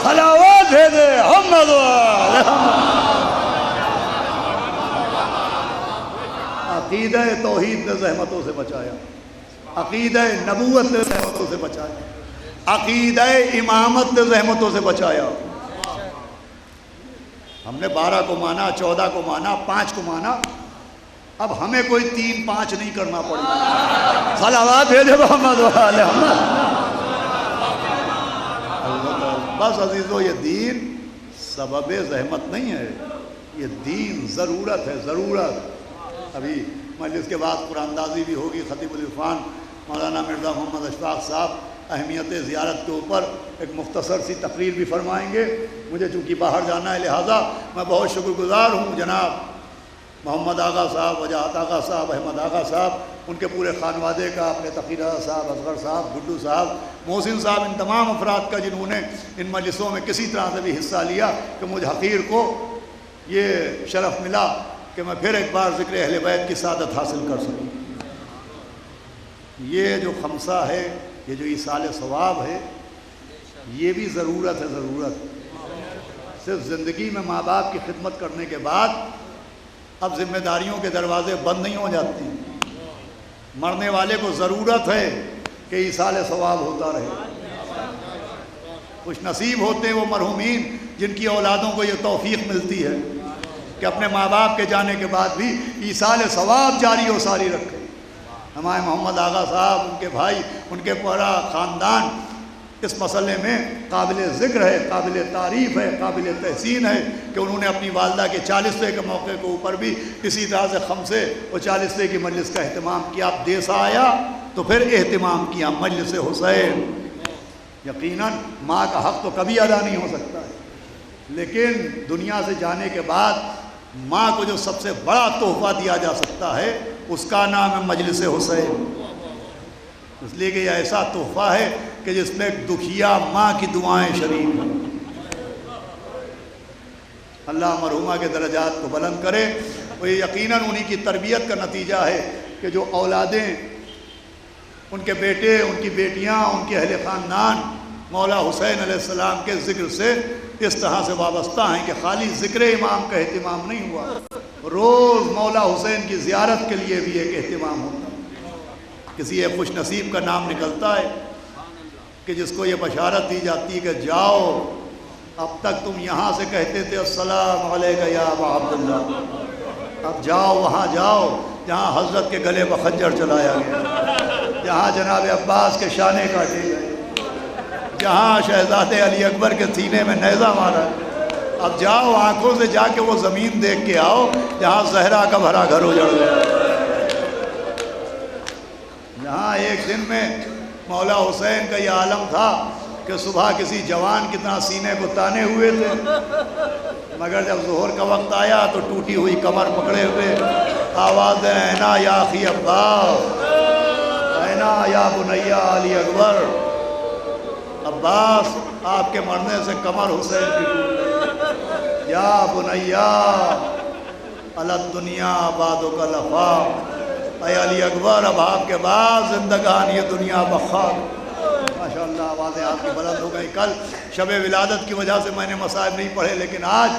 صلوات بھیجے محمد و آل محمد. عقیدہ توحید نے زحمتوں سے بچایا، عقیدہ نبوت نے زحمتوں سے بچایا، عقیدہ امامت نے زحمتوں سے بچایا. ہم نے 12 کو مانا، 14 کو مانا، 5 کو مانا. اب ہمیں کوئی 3 5 نہیں کرنا پڑے گا. صلوات بھیجے محمد و آل محمد. بس عزیزو، یہ دین سبب زحمت نہیں ہے، یہ دین ضرورت ہے، ضرورت. ابھی مجلس کے بعد قرآن اندازی بھی ہوگی. خطیب العرفان مولانا مرزا محمد اشفاق صاحب اہمیت زیارت کے اوپر ایک مختصر سی تقریر بھی فرمائیں گے. مجھے چونکہ باہر جانا ہے لہٰذا میں بہت شکر گزار ہوں جناب محمد آغا صاحب، وجاہت آغا صاحب، احمد آغا صاحب، ان کے پورے خانوادے کا، اپنے تقی رضا صاحب، اصغر صاحب، گڈو صاحب، محسن صاحب، ان تمام افراد کا جنہوں نے ان مجلسوں میں کسی طرح سے بھی حصہ لیا کہ مجھ حقیر کو یہ شرف ملا کہ میں پھر ایک بار ذکر اہل بیت کی سعادت حاصل کر سکوں. یہ جو خمسہ ہے، یہ جو ایصال ثواب ہے، یہ بھی ضرورت ہے. ضرورت صرف زندگی میں ماں باپ کی خدمت کرنے کے بعد اب ذمہ داریوں کے دروازے بند نہیں ہو جاتے. مرنے والے کو ضرورت ہے کہ ایصال ثواب ہوتا رہے. خوش نصیب ہوتے ہیں وہ مرحومین جن کی اولادوں کو یہ توفیق ملتی ہے کہ اپنے ماں باپ کے جانے کے بعد بھی ایصال ثواب جاری و ساری رکھے. ہمارے محمد آغا صاحب، ان کے بھائی، ان کے پورا خاندان اس مسئلے میں قابل ذکر ہے، قابل تعریف ہے، قابل تحسین ہے کہ انہوں نے اپنی والدہ کے 40ویں کے موقع کے اوپر بھی اسی طرح سے خمسے و 40ویں کی مجلس کا اہتمام کیا. اب دیسا آیا تو پھر اہتمام کیا مجلس حسین. یقیناً ماں کا حق تو کبھی ادا نہیں ہو سکتا ہے، لیکن دنیا سے جانے کے بعد ماں کو جو سب سے بڑا تحفہ دیا جا سکتا ہے اس کا نام ہے مجلس حسین. اس لیے کہ یہ ایسا تحفہ ہے کہ جس میں ایک دکھیا ماں کی دعائیں شریک ہیں. اللہ مرحومہ کے درجات کو بلند کرے. وہ یہ یقیناً انہی کی تربیت کا نتیجہ ہے کہ جو اولادیں، ان کے بیٹے، ان کی بیٹیاں، ان کے اہل خاندان مولا حسین علیہ السلام کے ذکر سے اس طرح سے وابستہ ہیں کہ خالی ذکر امام کا اہتمام نہیں ہوا، روز مولا حسین کی زیارت کے لیے بھی ایک اہتمام ہوتا ہے. کسی ایک خوش نصیب کا نام نکلتا ہے کہ جس کو یہ بشارت دی جاتی ہے کہ جاؤ، اب تک تم یہاں سے کہتے تھے السلام علیکہ یا ابا عبداللہ، اب جاؤ وہاں جاؤ جہاں حضرت کے گلے پر خنجر چلایا گیا، جہاں جناب عباس کے شانے کاٹے گئے، جہاں شہزادے علی اکبر کے سینے میں نیزہ مارا. اب جاؤ آنکھوں سے جا کے وہ زمین دیکھ کے آؤ جہاں زہرا کا بھرا گھر اجڑ گیا، جہاں ایک دن میں مولا حسین کا یہ عالم تھا کہ صبح کسی جوان کی طرح سینے کو تانے ہوئے تھے، مگر جب ظہر کا وقت آیا تو ٹوٹی ہوئی کمر پکڑے ہوئے آوازیں اینا یا اخی عباس، اینا یا بنیا علی اکبر. عباس آپ کے مرنے سے کمر حسین کی ٹوٹ، یا بنیا علی الدنیا بعدک لفا، اے علی اکبر اب آپ کے بعد زندگان یہ دنیا بخار. ماشاءاللہ آوازیں آپ کی بلند ہو گئی. کل شب ولادت کی وجہ سے میں نے مصائب نہیں پڑھے، لیکن آج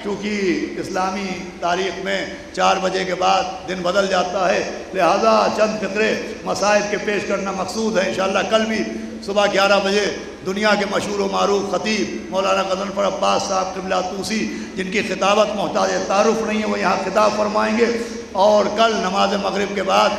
چونکہ اسلامی تاریخ میں 4 بجے کے بعد دن بدل جاتا ہے، لہذا چند فقرے مسائل کے پیش کرنا مقصود ہے۔ انشاءاللہ کل بھی صبح 11 بجے دنیا کے مشہور و معروف خطیب مولانا غضنفر عباس صاحب قبلہ طوسی، جن کی خطابت محتاج تعارف نہیں ہے، وہ یہاں خطاب فرمائیں گے۔ اور کل نماز مغرب کے بعد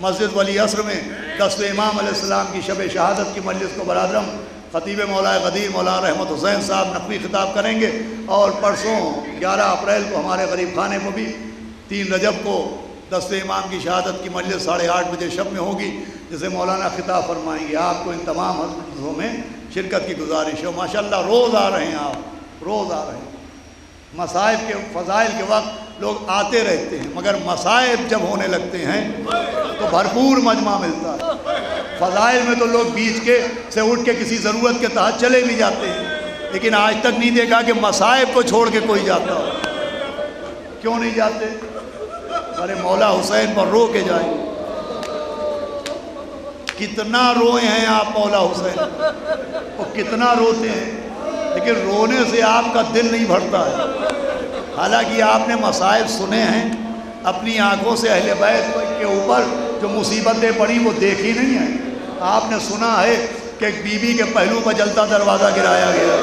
مسجد ولی عصر میں 10 امام علیہ السلام کی شب شہادت کی مجلس کو برادرم خطیب مولا غدیر مولانا رحمت حسین صاحب نقوی خطاب کریں گے۔ اور پرسوں 11 اپریل کو ہمارے غریب خانے کو بھی 3 رجب کو 10 امام کی شہادت کی مجلس 8:30 بجے شب میں ہوگی، جسے مولانا خطاب فرمائیں گے۔ آپ کو ان تمام مجلسوں میں شرکت کی گزارش ہے۔ ماشاءاللہ روز آ رہے ہیں، آپ روز آ رہے ہیں۔ مصائب کے فضائل کے وقت لوگ آتے رہتے ہیں، مگر مصائب جب ہونے لگتے ہیں تو بھرپور مجمع ملتا ہے۔ فضائل میں تو لوگ بیچ کے سے اٹھ کے کسی ضرورت کے تحت چلے بھی جاتے ہیں، لیکن آج تک نہیں دیکھا کہ مصائب کو چھوڑ کے کوئی جاتا ہو۔ کیوں نہیں جاتے؟ ارے مولا حسین پر رو کے جائیں۔ کتنا روئے ہیں آپ مولا حسین، اور کتنا روتے ہیں، لیکن رونے سے آپ کا دل نہیں بھرتا ہے۔ حالانکہ آپ نے مصائب سنے ہیں، اپنی آنکھوں سے اہل بیت کے اوپر جو مصیبتیں پڑی وہ دیکھی نہیں ہیں۔ آپ نے سنا ہے کہ ایک بی بی کے پہلو پر جلتا دروازہ گرایا گیا،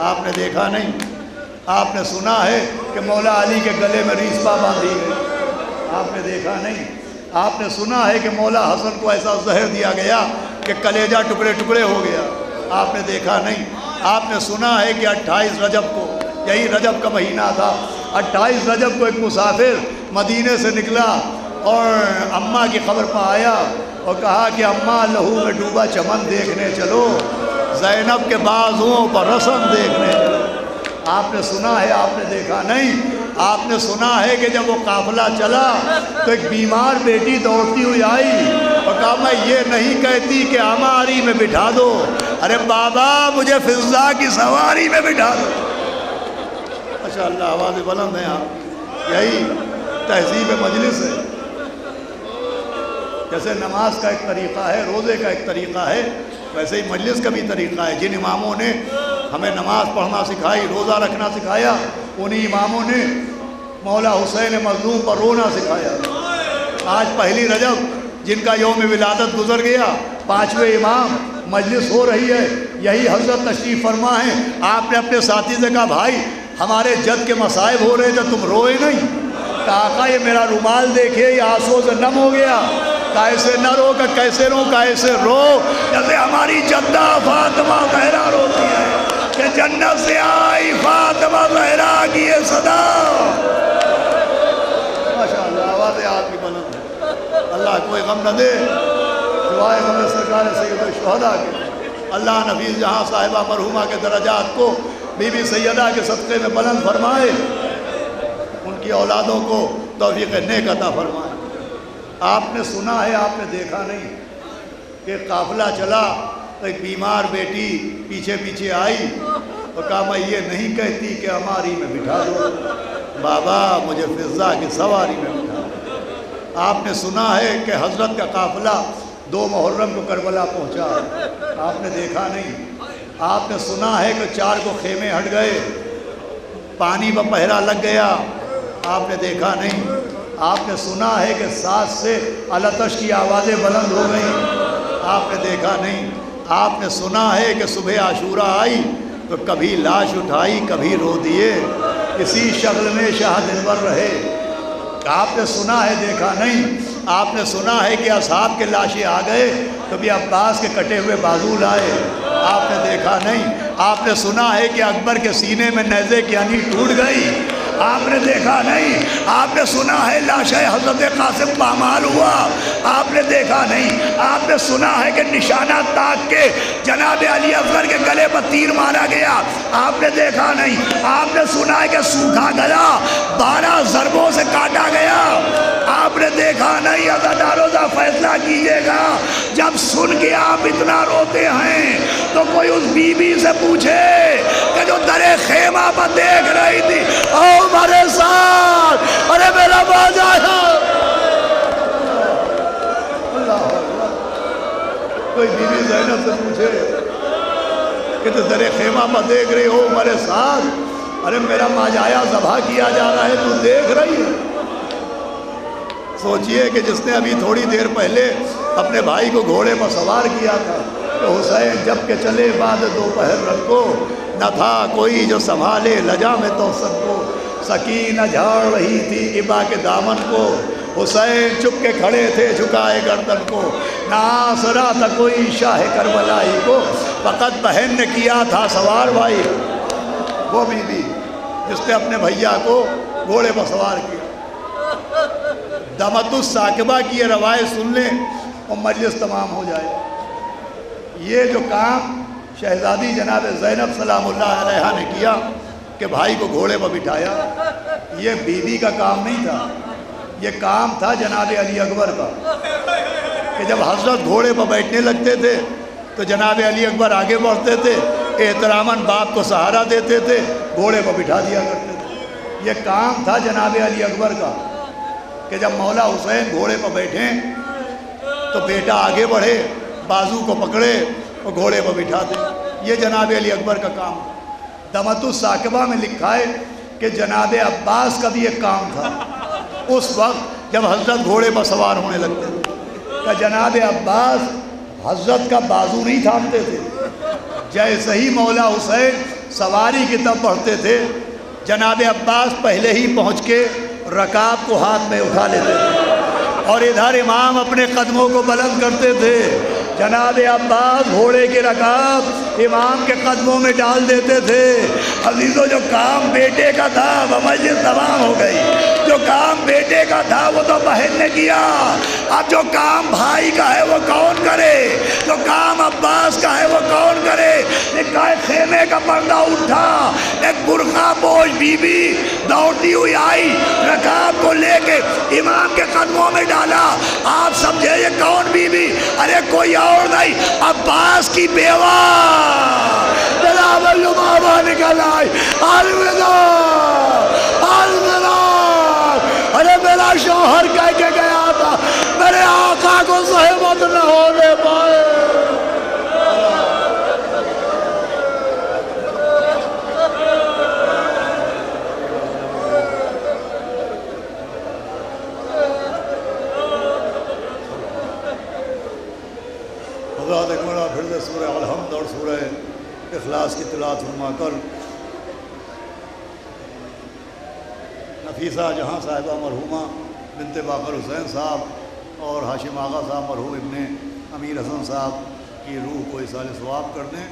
آپ نے دیکھا نہیں۔ آپ نے سنا ہے کہ مولا علی کے گلے میں ریسپا باندھی گئی، آپ نے دیکھا نہیں۔ آپ نے سنا ہے کہ مولا حسن کو ایسا زہر دیا گیا کہ کلیجہ ٹکڑے ٹکڑے ہو گیا، آپ نے دیکھا نہیں۔ آپ نے سنا ہے کہ 28 رجب کو، یہی رجب کا مہینہ تھا، 28 رجب کو ایک مسافر مدینے سے نکلا اور اماں کی خبر پہ آیا اور کہا کہ اماں لہو میں ڈوبا چمن دیکھنے چلو، زینب کے بازوؤں پر رسم دیکھنے چلو۔ آپ نے سنا ہے، آپ نے دیکھا نہیں۔ آپ نے سنا ہے کہ جب وہ قافلہ چلا تو ایک بیمار بیٹی دوڑتی ہوئی آئی اور کہا میں یہ نہیں کہتی کہ ہماری میں بٹھا دو، ارے بابا مجھے فضا کی سواری میں بٹھا دو۔ ماشاء اللہ، آواز بلند ہے آپ۔ یہی تہذیب مجلس ہے۔ جیسے نماز کا ایک طریقہ ہے، روزے کا ایک طریقہ ہے، ویسے ہی مجلس کا بھی طریقہ ہے۔ جن اماموں نے ہمیں نماز پڑھنا سکھائی، روزہ رکھنا سکھایا، انہی اماموں نے مولا حسین مظلوم پر رونا سکھایا۔ آج پہلی رجب جن کا یوم ولادت گزر گیا، 5ویں امام، مجلس ہو رہی ہے، یہی حضرت تشریف فرما ہے۔ آپ نے اپنے ساتھی سے کہا بھائی ہمارے جد کے مصائب ہو رہے تھے، تم روئے نہیں؟ کہا آقا یہ میرا رومال دیکھیے، یہ آنسوؤں سے نم ہو گیا۔ کیسے نہ رو کہ کیسے رو، کیسے رو جیسے ہماری جدہ فاطمہ زہرا روتی ہے کہ جنت سے آئی فاطمہ زہرا کی یہ صدا۔ ماشاءاللہ، آواز آپ کی بلند ہے۔ اللہ کوئی غم نہ دے سوائے غم سرکار سید الشہداء کے۔ اللہ نفیس جہاں صاحبہ مرحومہ کے درجات کو بی بی سیدہ کے صدقے میں بلند فرمائے، ان کی اولادوں کو توفیق نیک عطا فرمائے۔ آپ نے سنا ہے، آپ نے دیکھا نہیں کہ قافلہ چلا تو ایک بیمار بیٹی پیچھے پیچھے آئی اور کہا میں یہ نہیں کہتی کہ ہماری میں بٹھا دو، بابا مجھے فضا کی سواری میں بٹھا دو۔ آپ نے سنا ہے کہ حضرت کا قافلہ 2 محرم کو کربلا پہنچا، آپ نے دیکھا نہیں۔ آپ نے سنا ہے کہ 4 کو خیمے ہٹ گئے، پانی پر پہرا لگ گیا، آپ نے دیکھا نہیں۔ آپ نے سنا ہے کہ 7 سے التش کی آوازیں بلند ہو گئیں، آپ نے دیکھا نہیں۔ آپ نے سنا ہے کہ صبح عاشورہ آئی تو کبھی لاش اٹھائی کبھی رو دیے، اسی شغل میں شاہ دلبر رہے، آپ نے سنا ہے، دیکھا نہیں۔ آپ نے سنا ہے کہ اصحاب کے لاشیں آ گئے تو بھی عباس کے کٹے ہوئے بازو لائے، آپ نے دیکھا نہیں۔ آپ نے سنا ہے کہ اکبر کے سینے میں نیزے کی انی ٹوٹ گئی، آپ نے دیکھا نہیں۔ آپ نے سنا ہے لاشِ حضرت قاسم پامال ہوا، آپ نے دیکھا نہیں۔ آپ نے سنا ہے کہ نشانہ تاک کے جناب علی اصغر کے گلے پر تیر مارا گیا، آپ نے دیکھا نہیں۔ آپ نے سنا ہے کہ سوکھا گلا 12 ضربوں سے کاٹا گیا، آپ نے دیکھا نہیں۔ عزاداروں کا فیصلہ کیجیے گا، جب سن کے آپ اتنا روتے ہیں تو کوئی اس بی بی سے پوچھے کہ جو در خیمہ پر دیکھ رہی تھی او ہمارے ساتھ، ارے میرا باجا ہے، کوئی بی بی زینب سے پوچھے کہ تو در خیمہ پر دیکھ رہی ہو ہمارے ساتھ، ارے میرا ماجایا ذبح کیا جا رہا ہے، تو دیکھ رہی ہے؟ سوچئے کہ جس نے ابھی تھوڑی دیر پہلے اپنے بھائی کو گھوڑے پر سوار کیا تھا، تو حسین جب کہ چلے بعد دوپہر رات کو، نہ تھا کوئی جو سنبھالے لجا میں تو سب کو، سکینہ جھاڑ رہی تھی ابا کے دامن کو، حسین چپ کے کھڑے تھے جھکائے گردن کو، نہ آسرا تھا کوئی شاہ کربلائی کو، فقط بہن نے کیا تھا سوار بھائی، وہ بی بی جس نے اپنے بھیا کو گھوڑے پر سوار کیا۔ دمت الثاقبہ کی یہ روایت سن لیں اور مجلس تمام ہو جائے۔ یہ جو کام شہزادی جناب زینب سلام اللہ علیہا نے کیا کہ بھائی کو گھوڑے پر بٹھایا، یہ بی بی کا کام نہیں تھا، یہ کام تھا جناب علی اکبر کا، کہ جب حضرت گھوڑے پر بیٹھنے لگتے تھے تو جناب علی اکبر آگے بڑھتے تھے، احتراماً باپ کو سہارا دیتے تھے، گھوڑے پر بٹھا دیا کرتے تھے۔ یہ کام تھا جناب علی اکبر کا کہ جب مولا حسین گھوڑے پر بیٹھیں تو بیٹا آگے بڑھے، بازو کو پکڑے اور گھوڑے پر بٹھا دے۔ یہ جناب علی اکبر کا کام۔ دمت الثاقبہ میں لکھا ہے کہ جناب عباس کا بھی ایک کام تھا، اس وقت جب حضرت گھوڑے پر سوار ہونے لگتے تھے کہ جناب عباس حضرت کا بازو نہیں تھامتے تھے، جیسے ہی مولا حسین سواری کی طرف بڑھتے تھے، جناب عباس پہلے ہی پہنچ کے رکاب کو ہاتھ میں اٹھا لیتے تھے اور ادھر امام اپنے قدموں کو بلند کرتے تھے، جناب عباس گھوڑے کے رکاب امام کے قدموں میں ڈال دیتے تھے۔ عزیزو، جو کام بیٹے کا تھا وہ مجلس تمام ہو گئی، جو کام بیٹے کا تھا وہ تو بہن نے کیا، اب جو کام بھائی کا ہے وہ کون کرے، جو کام عباس کا ہے وہ کون کرے۔ ایک خیمے کا پردہ اٹھا، ایک برقع پوش بی بی دوڑتی ہوئی آئی، رکاب کو لے کے امام کے قدموں میں ڈالا۔ آپ سمجھے یہ کون بی بی؟ ارے کوئی اور نہیں، عباس کی بیوہ جناب لبابہ نکل آئی، الوداع الوداع۔ ارے میرا شوہر کہہ کے گیا تھا میرے آقا کو زحمت نہ ہونے پائے۔ حضرات ایک مرہ پھر سے سورہ الحمد اور سورہ اخلاص کی تلاوت فرما کر نفیسہ جہاں صاحبہ مرحومہ بنت باقر حسین صاحب اور ہاشم آغا صاحب مرحوم ابن امیر حسن صاحب کی روح کو اصال ثواب کر دیں۔